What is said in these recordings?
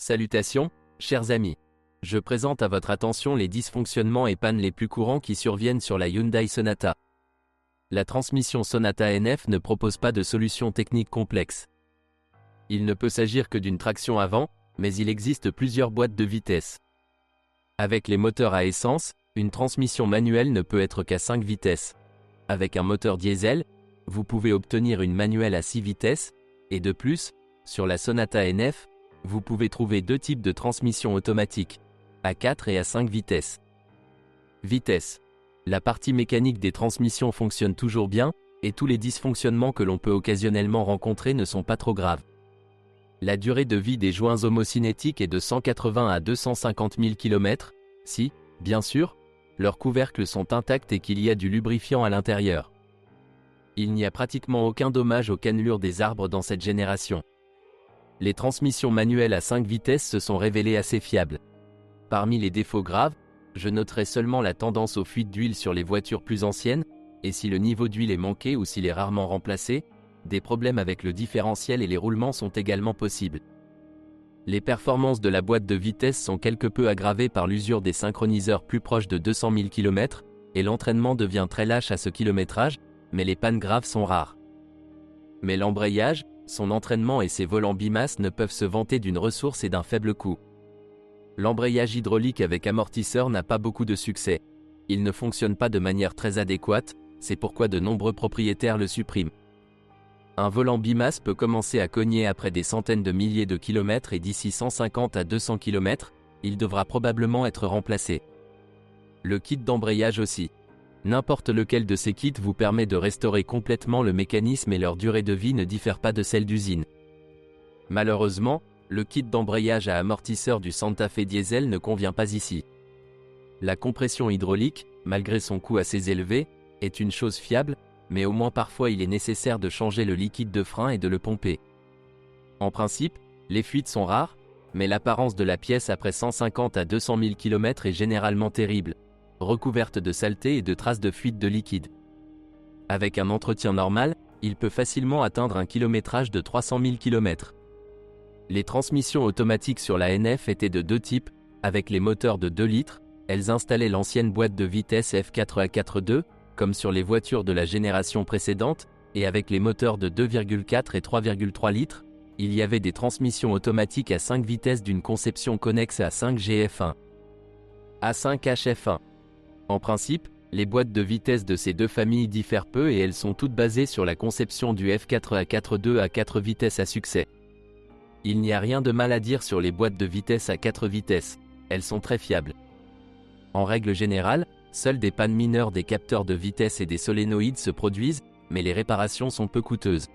Salutations, chers amis. Je présente à votre attention les dysfonctionnements et pannes les plus courants qui surviennent sur la Hyundai Sonata. La transmission Sonata NF ne propose pas de solution technique complexe. Il ne peut s'agir que d'une traction avant, mais il existe plusieurs boîtes de vitesse. Avec les moteurs à essence, une transmission manuelle ne peut être qu'à 5 vitesses. Avec un moteur diesel, vous pouvez obtenir une manuelle à 6 vitesses, et de plus, sur la Sonata NF, vous pouvez trouver deux types de transmission automatique, à 4 et à 5 vitesses. Vitesse. La partie mécanique des transmissions fonctionne toujours bien, et tous les dysfonctionnements que l'on peut occasionnellement rencontrer ne sont pas trop graves. La durée de vie des joints homocinétiques est de 180 à 250 000 km, si, bien sûr, leurs couvercles sont intacts et qu'il y a du lubrifiant à l'intérieur. Il n'y a pratiquement aucun dommage aux cannelures des arbres dans cette génération. Les transmissions manuelles à 5 vitesses se sont révélées assez fiables. Parmi les défauts graves, je noterai seulement la tendance aux fuites d'huile sur les voitures plus anciennes, et si le niveau d'huile est manqué ou s'il est rarement remplacé, des problèmes avec le différentiel et les roulements sont également possibles. Les performances de la boîte de vitesse sont quelque peu aggravées par l'usure des synchroniseurs plus proches de 200 000 km, et l'entraînement devient très lâche à ce kilométrage, mais les pannes graves sont rares. Mais l'embrayage, son entraînement et ses volants bimasse ne peuvent se vanter d'une ressource et d'un faible coût. L'embrayage hydraulique avec amortisseur n'a pas beaucoup de succès. Il ne fonctionne pas de manière très adéquate, c'est pourquoi de nombreux propriétaires le suppriment. Un volant bimasse peut commencer à cogner après des centaines de milliers de kilomètres et d'ici 150 à 200 km, il devra probablement être remplacé. Le kit d'embrayage aussi. N'importe lequel de ces kits vous permet de restaurer complètement le mécanisme et leur durée de vie ne diffère pas de celle d'usine. Malheureusement, le kit d'embrayage à amortisseur du Santa Fe diesel ne convient pas ici. La compression hydraulique, malgré son coût assez élevé, est une chose fiable, mais au moins parfois il est nécessaire de changer le liquide de frein et de le pomper. En principe, les fuites sont rares, mais l'apparence de la pièce après 150 à 200 000 km est généralement terrible, recouverte de saleté et de traces de fuite de liquide. Avec un entretien normal, il peut facilement atteindre un kilométrage de 300 000 km. Les transmissions automatiques sur la NF étaient de deux types, avec les moteurs de 2 litres, elles installaient l'ancienne boîte de vitesse F4A42, comme sur les voitures de la génération précédente, et avec les moteurs de 2,4 et 3,3 litres, il y avait des transmissions automatiques à 5 vitesses d'une conception connexe à 5 GF1. A5HF1. En principe, les boîtes de vitesse de ces deux familles diffèrent peu et elles sont toutes basées sur la conception du F4A42 à 4 vitesses à succès. Il n'y a rien de mal à dire sur les boîtes de vitesse à 4 vitesses, elles sont très fiables. En règle générale, seules des pannes mineures des capteurs de vitesse et des solénoïdes se produisent, mais les réparations sont peu coûteuses.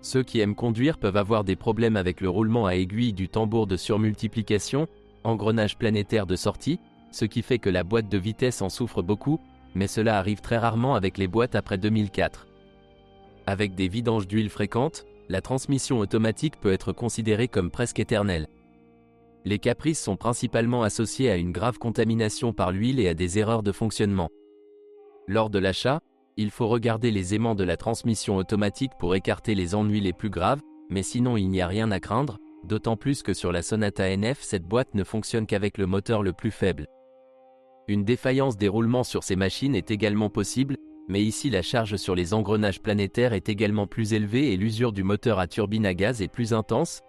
Ceux qui aiment conduire peuvent avoir des problèmes avec le roulement à aiguille du tambour de surmultiplication, engrenage planétaire de sortie, ce qui fait que la boîte de vitesse en souffre beaucoup, mais cela arrive très rarement avec les boîtes après 2004. Avec des vidanges d'huile fréquentes, la transmission automatique peut être considérée comme presque éternelle. Les caprices sont principalement associés à une grave contamination par l'huile et à des erreurs de fonctionnement. Lors de l'achat, il faut regarder les aimants de la transmission automatique pour écarter les ennuis les plus graves, mais sinon il n'y a rien à craindre, d'autant plus que sur la Sonata NF cette boîte ne fonctionne qu'avec le moteur le plus faible. Une défaillance des roulements sur ces machines est également possible, mais ici la charge sur les engrenages planétaires est également plus élevée et l'usure du moteur à turbine à gaz est plus intense.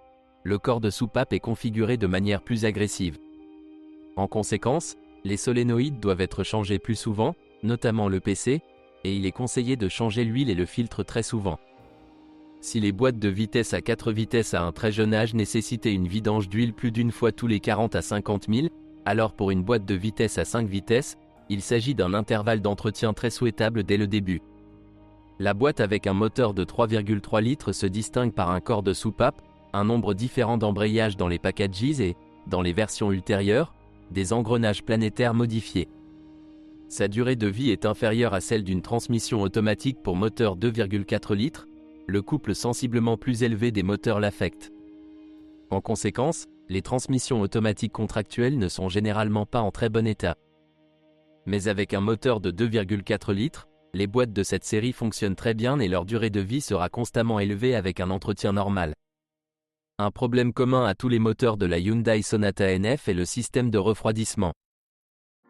Le corps de soupape est configuré de manière plus agressive. En conséquence, les solénoïdes doivent être changés plus souvent, notamment le PC, et il est conseillé de changer l'huile et le filtre très souvent. Si les boîtes de vitesse à 4 vitesses à un très jeune âge nécessitaient une vidange d'huile plus d'une fois tous les 40 à 50 000, alors pour une boîte de vitesse à 5 vitesses, il s'agit d'un intervalle d'entretien très souhaitable dès le début. La boîte avec un moteur de 3,3 litres se distingue par un corps de soupape, un nombre différent d'embrayages dans les packages et, dans les versions ultérieures, des engrenages planétaires modifiés. Sa durée de vie est inférieure à celle d'une transmission automatique pour moteur 2,4 litres, le couple sensiblement plus élevé des moteurs l'affecte. En conséquence, les transmissions automatiques contractuelles ne sont généralement pas en très bon état. Mais avec un moteur de 2,4 litres, les boîtes de cette série fonctionnent très bien et leur durée de vie sera constamment élevée avec un entretien normal. Un problème commun à tous les moteurs de la Hyundai Sonata NF est le système de refroidissement.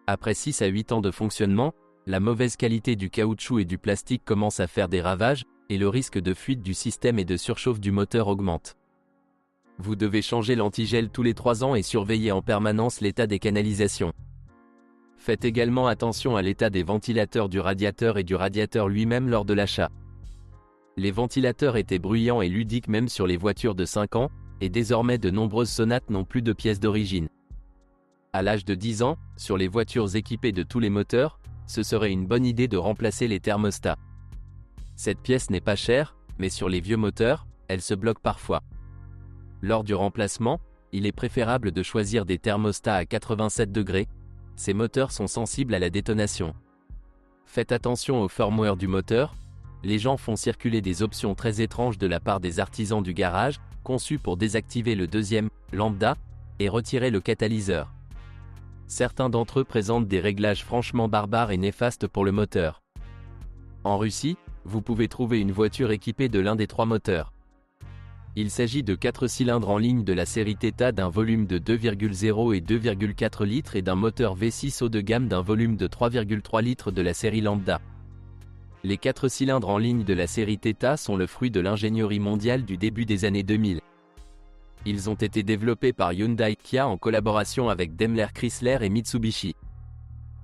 Après 6 à 8 ans de fonctionnement, la mauvaise qualité du caoutchouc et du plastique commence à faire des ravages, et le risque de fuite du système et de surchauffe du moteur augmente. Vous devez changer l'antigel tous les 3 ans et surveiller en permanence l'état des canalisations. Faites également attention à l'état des ventilateurs du radiateur et du radiateur lui-même lors de l'achat. Les ventilateurs étaient bruyants et ludiques même sur les voitures de 5 ans, et désormais de nombreuses Sonates n'ont plus de pièces d'origine. À l'âge de 10 ans, sur les voitures équipées de tous les moteurs, ce serait une bonne idée de remplacer les thermostats. Cette pièce n'est pas chère, mais sur les vieux moteurs, elle se bloque parfois. Lors du remplacement, il est préférable de choisir des thermostats à 87 degrés. Ces moteurs sont sensibles à la détonation. Faites attention au firmware du moteur. Les gens font circuler des options très étranges de la part des artisans du garage, conçues pour désactiver le deuxième, lambda, et retirer le catalyseur. Certains d'entre eux présentent des réglages franchement barbares et néfastes pour le moteur. En Russie, vous pouvez trouver une voiture équipée de l'un des 3 moteurs. Il s'agit de 4 cylindres en ligne de la série Theta d'un volume de 2,0 et 2,4 litres et d'un moteur V6 haut de gamme d'un volume de 3,3 litres de la série Lambda. Les 4 cylindres en ligne de la série Theta sont le fruit de l'ingénierie mondiale du début des années 2000. Ils ont été développés par Hyundai Kia en collaboration avec Daimler Chrysler et Mitsubishi.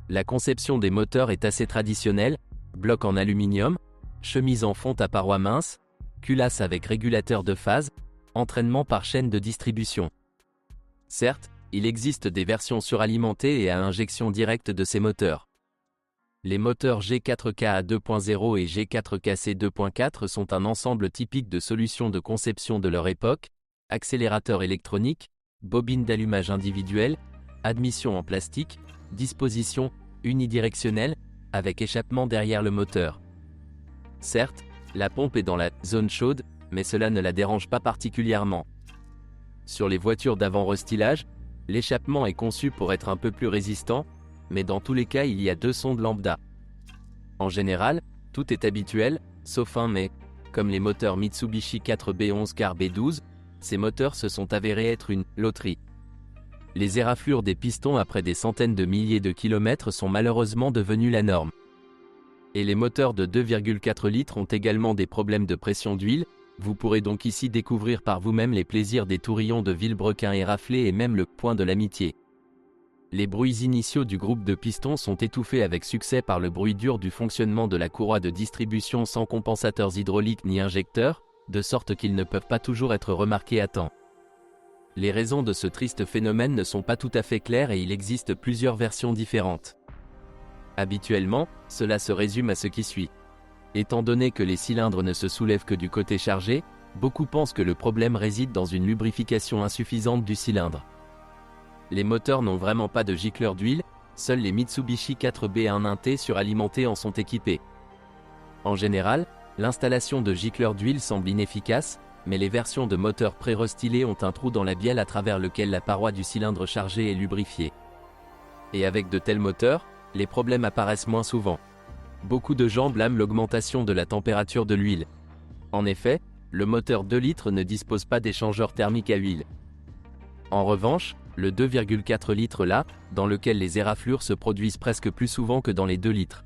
La conception des moteurs est assez traditionnelle, bloc en aluminium, chemise en fonte à parois minces, culasse avec régulateur de phase, entraînement par chaîne de distribution. Certes, il existe des versions suralimentées et à injection directe de ces moteurs. Les moteurs G4K 2.0 et G4KC 2.4 sont un ensemble typique de solutions de conception de leur époque, accélérateur électronique, bobine d'allumage individuelle, admission en plastique, disposition unidirectionnelle, avec échappement derrière le moteur. Certes, la pompe est dans la zone chaude, mais cela ne la dérange pas particulièrement. Sur les voitures d'avant restylage, l'échappement est conçu pour être un peu plus résistant, mais dans tous les cas il y a 2 sondes lambda. En général, tout est habituel, sauf un mais, comme les moteurs Mitsubishi 4B11 car B12, ces moteurs se sont avérés être une loterie. Les éraflures des pistons après des centaines de milliers de kilomètres sont malheureusement devenues la norme. Et les moteurs de 2,4 litres ont également des problèmes de pression d'huile. Vous pourrez donc ici découvrir par vous-même les plaisirs des tourillons de vilebrequin éraflés et même le point de l'amitié. Les bruits initiaux du groupe de pistons sont étouffés avec succès par le bruit dur du fonctionnement de la courroie de distribution sans compensateurs hydrauliques ni injecteurs, de sorte qu'ils ne peuvent pas toujours être remarqués à temps. Les raisons de ce triste phénomène ne sont pas tout à fait claires et il existe plusieurs versions différentes. Habituellement, cela se résume à ce qui suit. Étant donné que les cylindres ne se soulèvent que du côté chargé, beaucoup pensent que le problème réside dans une lubrification insuffisante du cylindre. Les moteurs n'ont vraiment pas de gicleur d'huile, seuls les Mitsubishi 4B11T suralimentés en sont équipés. En général, l'installation de gicleurs d'huile semble inefficace, mais les versions de moteurs pré-restylés ont un trou dans la bielle à travers lequel la paroi du cylindre chargé est lubrifiée. Et avec de tels moteurs, les problèmes apparaissent moins souvent. Beaucoup de gens blâment l'augmentation de la température de l'huile. En effet, le moteur 2 litres ne dispose pas d'échangeur thermique à huile. En revanche, le 2,4 litres là, dans lequel les éraflures se produisent presque plus souvent que dans les 2 litres.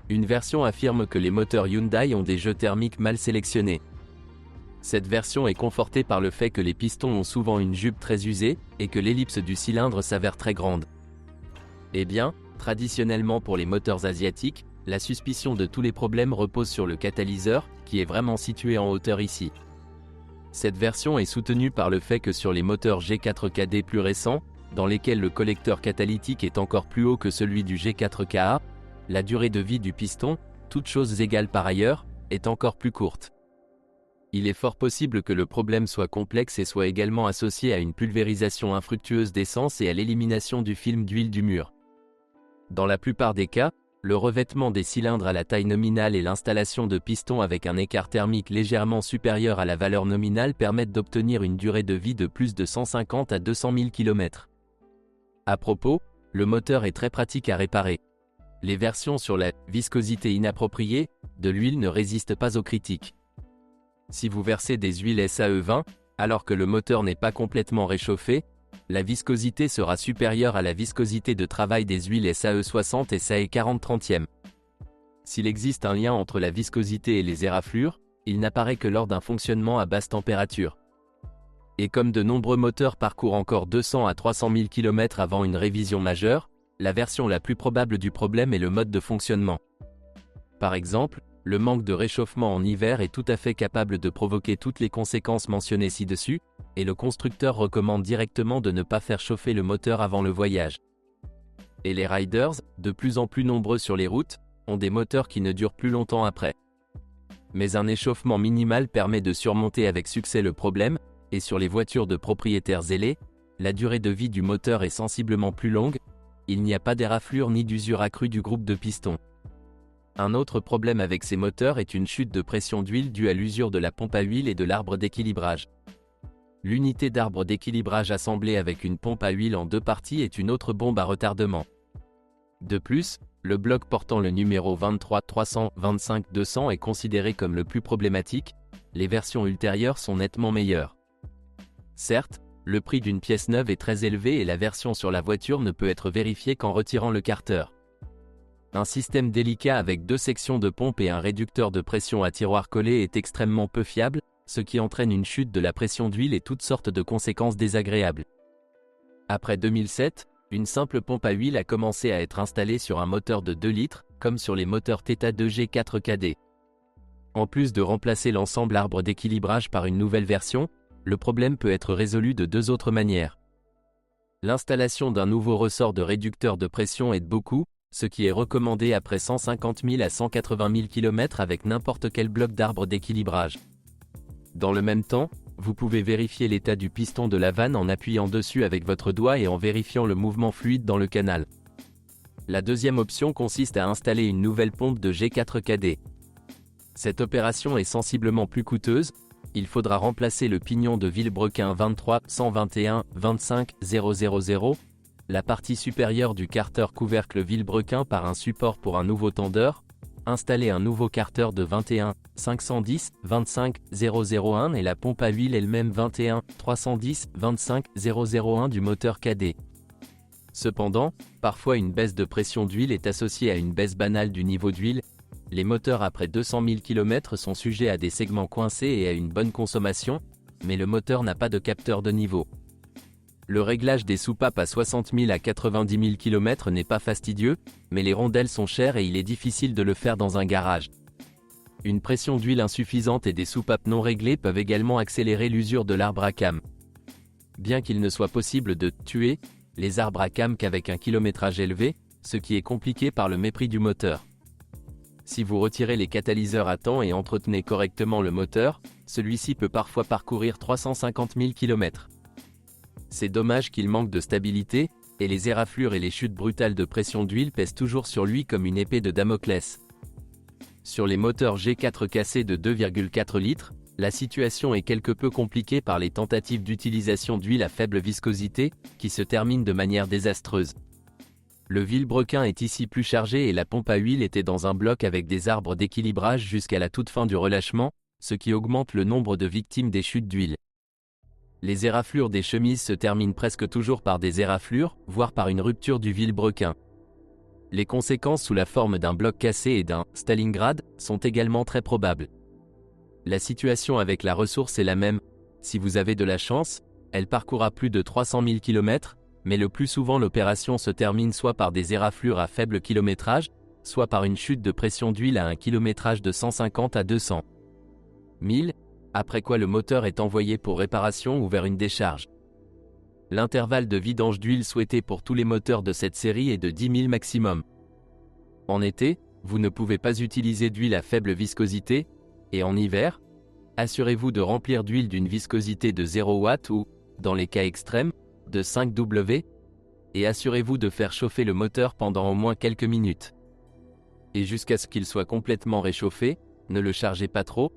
Une version affirme que les moteurs Hyundai ont des jeux thermiques mal sélectionnés. Cette version est confortée par le fait que les pistons ont souvent une jupe très usée, et que l'ellipse du cylindre s'avère très grande. Eh bien, traditionnellement pour les moteurs asiatiques, la suspicion de tous les problèmes repose sur le catalyseur, qui est vraiment situé en hauteur ici. Cette version est soutenue par le fait que sur les moteurs G4KD plus récents, dans lesquels le collecteur catalytique est encore plus haut que celui du G4KA, la durée de vie du piston, toutes choses égales par ailleurs, est encore plus courte. Il est fort possible que le problème soit complexe et soit également associé à une pulvérisation infructueuse d'essence et à l'élimination du film d'huile du mur. Dans la plupart des cas, le revêtement des cylindres à la taille nominale et l'installation de pistons avec un écart thermique légèrement supérieur à la valeur nominale permettent d'obtenir une durée de vie de plus de 150 à 200 000 km. À propos, le moteur est très pratique à réparer. Les versions sur la viscosité inappropriée de l'huile ne résistent pas aux critiques. Si vous versez des huiles SAE20, Alors que le moteur n'est pas complètement réchauffé, la viscosité sera supérieure à la viscosité de travail des huiles SAE 60 et SAE 40/30. S'il existe un lien entre la viscosité et les éraflures, il n'apparaît que lors d'un fonctionnement à basse température. Et comme de nombreux moteurs parcourent encore 200 à 300 000 km avant une révision majeure, la version la plus probable du problème est le mode de fonctionnement. Par exemple, le manque de réchauffement en hiver est tout à fait capable de provoquer toutes les conséquences mentionnées ci-dessus, et le constructeur recommande directement de ne pas faire chauffer le moteur avant le voyage. Et les riders, de plus en plus nombreux sur les routes, ont des moteurs qui ne durent plus longtemps après. Mais un échauffement minimal permet de surmonter avec succès le problème, et sur les voitures de propriétaires zélés, la durée de vie du moteur est sensiblement plus longue, il n'y a pas d'éraflure ni d'usure accrue du groupe de pistons. Un autre problème avec ces moteurs est une chute de pression d'huile due à l'usure de la pompe à huile et de l'arbre d'équilibrage. L'unité d'arbre d'équilibrage assemblée avec une pompe à huile en deux parties est une autre bombe à retardement. De plus, le bloc portant le numéro 23 300 25 200 est considéré comme le plus problématique, les versions ultérieures sont nettement meilleures. Certes, le prix d'une pièce neuve est très élevé et la version sur la voiture ne peut être vérifiée qu'en retirant le carter. Un système délicat avec deux sections de pompe et un réducteur de pression à tiroir collé est extrêmement peu fiable, ce qui entraîne une chute de la pression d'huile et toutes sortes de conséquences désagréables. Après 2007, une simple pompe à huile a commencé à être installée sur un moteur de 2 litres, comme sur les moteurs Theta 2G 4KD. En plus de remplacer l'ensemble arbre d'équilibrage par une nouvelle version, le problème peut être résolu de deux autres manières. L'installation d'un nouveau ressort de réducteur de pression aide beaucoup, ce qui est recommandé après 150 000 à 180 000 km avec n'importe quel bloc d'arbre d'équilibrage. Dans le même temps, vous pouvez vérifier l'état du piston de la vanne en appuyant dessus avec votre doigt et en vérifiant le mouvement fluide dans le canal. La deuxième option consiste à installer une nouvelle pompe de G4KD. Cette opération est sensiblement plus coûteuse, il faudra remplacer le pignon de Villebrequin 23 121 25 000, la partie supérieure du carter couvercle Villebrequin par un support pour un nouveau tendeur, installer un nouveau carter de 21 510 25 001 et la pompe à huile elle-même 21 310 25 001 du moteur KD. Cependant, parfois une baisse de pression d'huile est associée à une baisse banale du niveau d'huile. Les moteurs après 200 000 km sont sujets à des segments coincés et à une bonne consommation, mais le moteur n'a pas de capteur de niveau. Le réglage des soupapes à 60 000 à 90 000 km n'est pas fastidieux, mais les rondelles sont chères et il est difficile de le faire dans un garage. Une pression d'huile insuffisante et des soupapes non réglées peuvent également accélérer l'usure de l'arbre à cames. Bien qu'il ne soit possible de « tuer » les arbres à cames qu'avec un kilométrage élevé, ce qui est compliqué par le mépris du moteur. Si vous retirez les catalyseurs à temps et entretenez correctement le moteur, celui-ci peut parfois parcourir 350 000 km. C'est dommage qu'il manque de stabilité, et les éraflures et les chutes brutales de pression d'huile pèsent toujours sur lui comme une épée de Damoclès. Sur les moteurs G4 cassés de 2,4 litres, la situation est quelque peu compliquée par les tentatives d'utilisation d'huile à faible viscosité, qui se terminent de manière désastreuse. Le Villebrequin est ici plus chargé et la pompe à huile était dans un bloc avec des arbres d'équilibrage jusqu'à la toute fin du relâchement, ce qui augmente le nombre de victimes des chutes d'huile. Les éraflures des chemises se terminent presque toujours par des éraflures, voire par une rupture du Villebrequin. Les conséquences sous la forme d'un bloc cassé et d'un « Stalingrad » sont également très probables. La situation avec la ressource est la même, si vous avez de la chance, elle parcourra plus de 300 000 km, mais le plus souvent l'opération se termine soit par des éraflures à faible kilométrage, soit par une chute de pression d'huile à un kilométrage de 150 à 200 000, après quoi le moteur est envoyé pour réparation ou vers une décharge. L'intervalle de vidange d'huile souhaité pour tous les moteurs de cette série est de 10 000 maximum. En été, vous ne pouvez pas utiliser d'huile à faible viscosité, et en hiver, assurez-vous de remplir d'huile d'une viscosité de 0 W ou, dans les cas extrêmes, de 5 W, et assurez-vous de faire chauffer le moteur pendant au moins quelques minutes. Et jusqu'à ce qu'il soit complètement réchauffé, ne le chargez pas trop,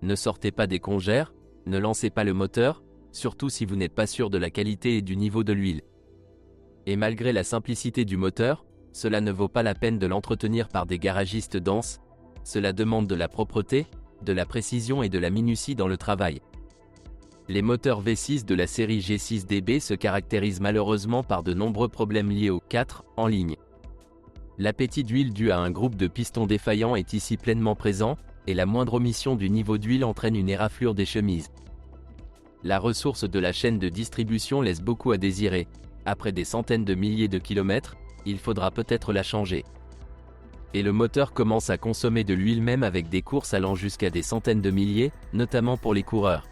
ne sortez pas des congères, ne lancez pas le moteur, surtout si vous n'êtes pas sûr de la qualité et du niveau de l'huile. Et malgré la simplicité du moteur, cela ne vaut pas la peine de l'entretenir par des garagistes denses, cela demande de la propreté, de la précision et de la minutie dans le travail. Les moteurs V6 de la série G6DB se caractérisent malheureusement par de nombreux problèmes liés aux 4 en ligne. L'appétit d'huile dû à un groupe de pistons défaillants est ici pleinement présent, et la moindre omission du niveau d'huile entraîne une éraflure des chemises. La ressource de la chaîne de distribution laisse beaucoup à désirer. Après des centaines de milliers de kilomètres, il faudra peut-être la changer. Et le moteur commence à consommer de l'huile même avec des courses allant jusqu'à des centaines de milliers, notamment pour les coureurs.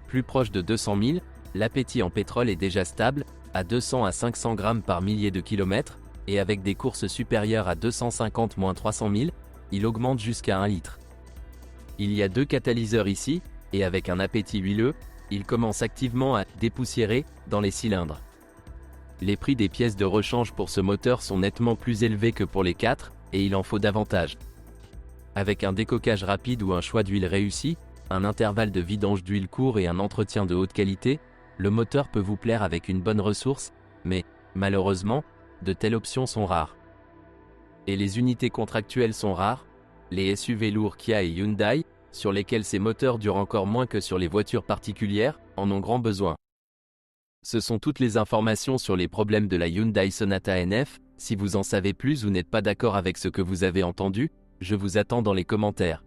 Plus proche de 200 000, l'appétit en pétrole est déjà stable, à 200 à 500 grammes par millier de kilomètres, et avec des courses supérieures à 250-300 000, il augmente jusqu'à 1 litre. Il y a 2 catalyseurs ici, et avec un appétit huileux, il commence activement à dépoussiérer dans les cylindres. Les prix des pièces de rechange pour ce moteur sont nettement plus élevés que pour les 4, et il en faut davantage. Avec un décoquage rapide ou un choix d'huile réussi, un intervalle de vidange d'huile court et un entretien de haute qualité, le moteur peut vous plaire avec une bonne ressource, mais, malheureusement, de telles options sont rares. Et les unités contractuelles sont rares, les SUV lourds Kia et Hyundai, sur lesquels ces moteurs durent encore moins que sur les voitures particulières, en ont grand besoin. Ce sont toutes les informations sur les problèmes de la Hyundai Sonata NF. Si vous en savez plus ou n'êtes pas d'accord avec ce que vous avez entendu, je vous attends dans les commentaires.